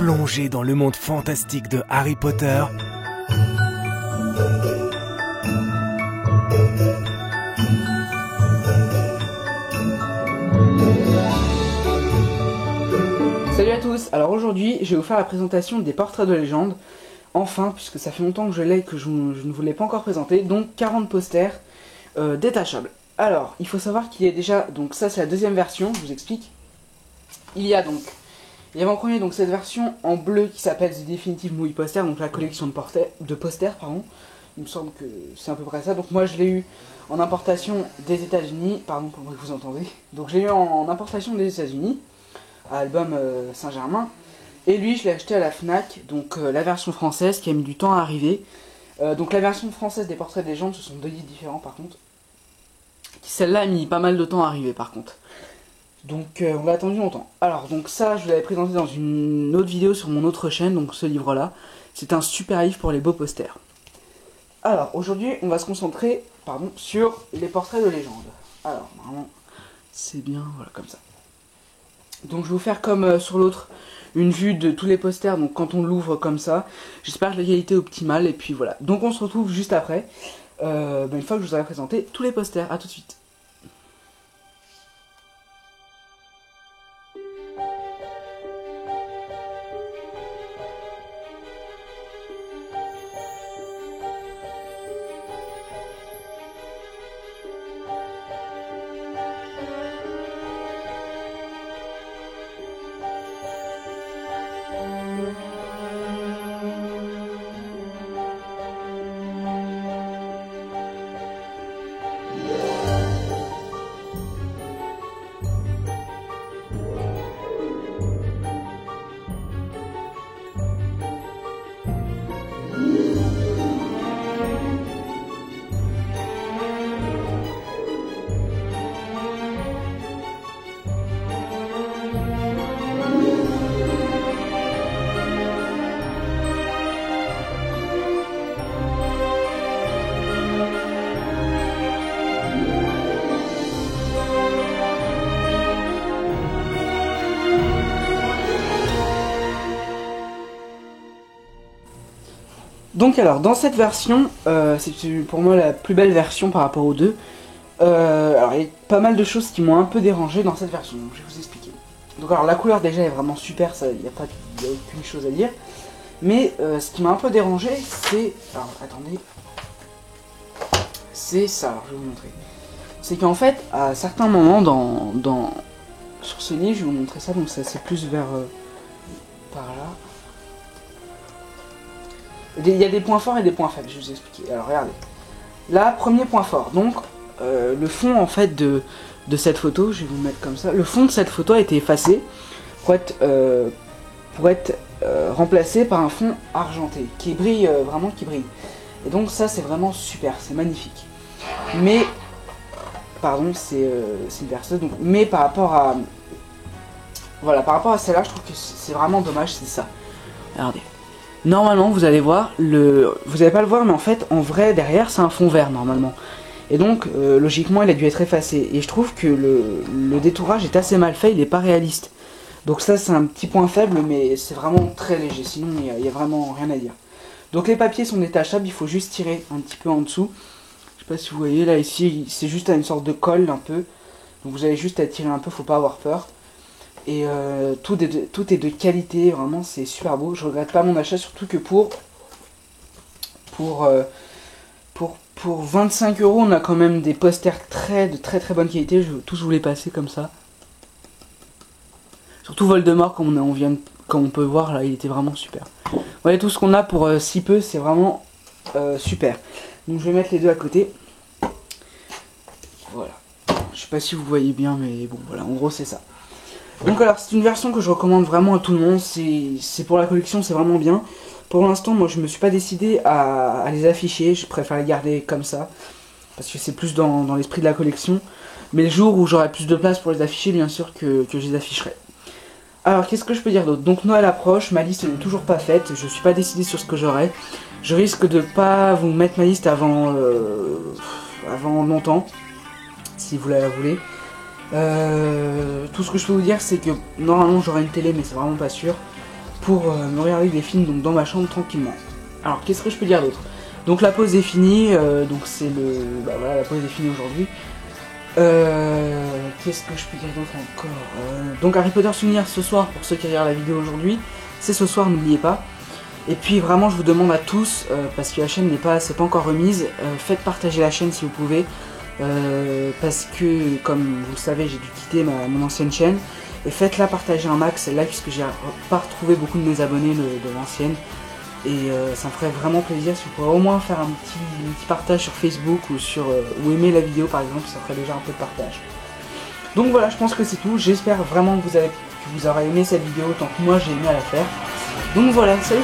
plonger dans le monde fantastique de Harry Potter. Salut à tous, alors aujourd'hui je vais vous faire la présentation des portraits de légende. Enfin, puisque ça fait longtemps que je l'ai et que je ne vous l'ai pas encore présenté, donc 40 posters détachables. Alors, il faut savoir qu'il y a déjà, donc ça c'est la deuxième version, je vous explique. Il y avait en premier donc cette version en bleu qui s'appelle The Definitive Movie Poster, donc la collection de posters, pardon. Il me semble que c'est à peu près ça. Donc moi je l'ai eu en importation des États-Unis, pardon pour le bruit que vous entendez. Donc je l'ai eu en importation des États-Unis, à Album Saint-Germain. Et lui je l'ai acheté à la Fnac, donc la version française qui a mis du temps à arriver. Donc la version française des portraits de légende, ce sont deux livres différents par contre. Celle-là a mis pas mal de temps à arriver par contre. Donc on l'a attendu longtemps. Alors donc ça je vous l'avais présenté dans une autre vidéo sur mon autre chaîne, donc ce livre là. C'est un super livre pour les beaux posters. Alors aujourd'hui on va se concentrer sur les portraits de légende. Alors normalement c'est bien, voilà comme ça. Donc je vais vous faire comme sur l'autre une vue de tous les posters, donc quand on l'ouvre comme ça. J'espère que la qualité est optimale et puis voilà. Donc on se retrouve juste après, une fois que je vous aurai présenté tous les posters. A tout de suite. Donc alors, dans cette version, c'est pour moi la plus belle version par rapport aux deux. Alors il y a pas mal de choses qui m'ont un peu dérangé dans cette version, donc je vais vous expliquer. Donc alors la couleur déjà est vraiment super, il n'y a aucune chose à dire. Mais ce qui m'a un peu dérangé, c'est... Alors attendez... C'est ça, alors je vais vous montrer. C'est qu'en fait, à certains moments sur ce livre, je vais vous montrer ça, donc ça c'est plus vers... par là. Il y a des points forts et des points faibles, je vais vous expliquer. Alors regardez. Là, premier point fort. Donc, le fond en fait de cette photo, je vais vous mettre comme ça. Le fond de cette photo a été effacé pour être remplacé par un fond argenté qui brille vraiment, qui brille. Et donc ça, c'est vraiment super, c'est magnifique. Mais, pardon, c'est une perceuse. Donc, mais par rapport à, voilà, par rapport à celle-là, je trouve que c'est vraiment dommage, c'est ça. Regardez. Normalement, vous allez voir, vous n'allez pas le voir, mais en fait, en vrai, derrière, c'est un fond vert, normalement. Et donc, logiquement, il a dû être effacé. Et je trouve que le détourage est assez mal fait, il n'est pas réaliste. Donc ça, c'est un petit point faible, mais c'est vraiment très léger. Sinon, il n'y a vraiment rien à dire. Donc les papiers sont détachables, il faut juste tirer un petit peu en dessous. Je sais pas si vous voyez, là, ici, c'est juste à une sorte de colle, un peu. Donc vous avez juste à tirer un peu, faut pas avoir peur. Et tout est de qualité, vraiment c'est super beau. Je regrette pas mon achat, surtout que pour 25 €, on a quand même des posters de très très bonne qualité. Je vais tous vous les passer comme ça. Surtout Voldemort, comme on peut voir là, il était vraiment super. Voilà tout ce qu'on a pour si peu, c'est vraiment super. Donc je vais mettre les deux à côté. Voilà. Je sais pas si vous voyez bien, mais bon voilà, en gros c'est ça. Donc alors c'est une version que je recommande vraiment à tout le monde, c'est pour la collection, c'est vraiment bien. Pour l'instant moi je me suis pas décidé à les afficher, je préfère les garder comme ça. Parce que c'est plus dans l'esprit de la collection. Mais le jour où j'aurai plus de place pour les afficher, bien sûr que je les afficherai. Alors qu'est-ce que je peux dire d'autre? Donc Noël approche, ma liste n'est toujours pas faite, je suis pas décidé sur ce que j'aurai. Je risque de pas vous mettre ma liste avant longtemps, si vous la voulez. Tout ce que je peux vous dire, c'est que normalement j'aurai une télé, mais c'est vraiment pas sûr. pour me regarder des films donc dans ma chambre tranquillement. Alors qu'est-ce que je peux dire d'autre? Donc la pause est finie, donc c'est le... Bah voilà, la pause est finie aujourd'hui. Qu'est-ce que je peux dire d'autre encore? Donc Harry Potter Souvenirs ce soir, pour ceux qui regardent la vidéo aujourd'hui, c'est ce soir, n'oubliez pas. Et puis vraiment je vous demande à tous, parce que la chaîne c'est pas encore remise, faites partager la chaîne si vous pouvez, parce que comme vous le savez j'ai dû quitter mon ancienne chaîne, et faites-la partager un max celle-là puisque j'ai pas retrouvé beaucoup de mes abonnés de l'ancienne. Et ça me ferait vraiment plaisir si vous pourriez au moins faire un petit partage sur Facebook ou aimer la vidéo par exemple, ça ferait déjà un peu de partage. Donc voilà, je pense que c'est tout, j'espère vraiment que vous aurez aimé cette vidéo autant que moi j'ai aimé à la faire. Donc voilà, salut!